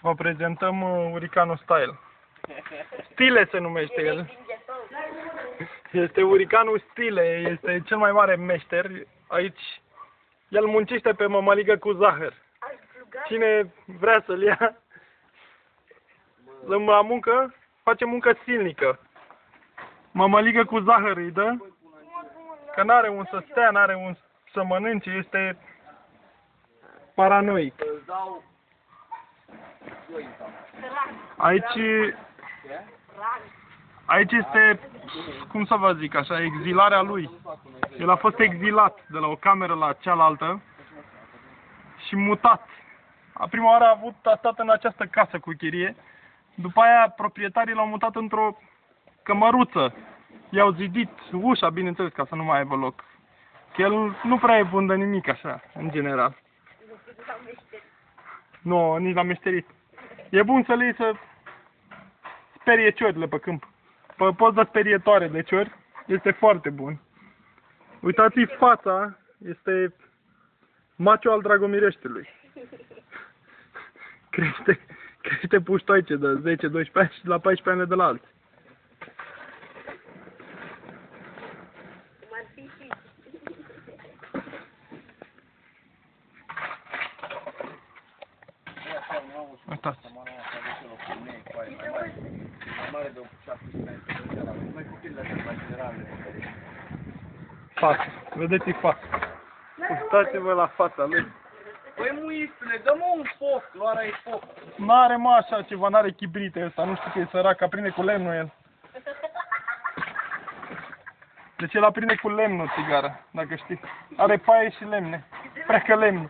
Vă prezentăm Hurricanul Style. Stile se numește el. Este Hurricanul Stile, este cel mai mare meșter. Aici el muncește pe mămăligă cu zahăr. Cine vrea să-l ia la muncă, face muncă silnică. Mămăligă cu zahăr îi dă, că n-are un să stea, n-are un să mănânce, este paranoic. Aici este, cum să vă zic așa, exilarea lui. El a fost exilat de la o cameră la cealaltă și mutat. Prima oară a stat în această casă cu chirie, după aia proprietarii l-au mutat într-o cămăruță. I-au zidit ușa, bineînțeles, ca să nu mai aibă loc. Că el nu prea e bun de nimic așa, în general. Nu, nici l-am meșterit. E bun să le iei să sperie ciorile pe câmp. Pe post de sperietoare de ciori, este foarte bun. Uitați-i fața, este macio al Dragomireștiului. Crește puștoaice de 10-12 ani și la 14 ani de la alții. Uitați. Față. Vedeți-i față. Uitați-vă la fața lui. Păi muistule, dă-mă un foc, luarea e foc. N-are mă așa ceva, n-are chibrite ăsta, nu știu că e sărac, aprinde cu lemnul el. Deci el aprinde cu lemnul țigară, dacă știi. Are paie și lemne. Precă lemn.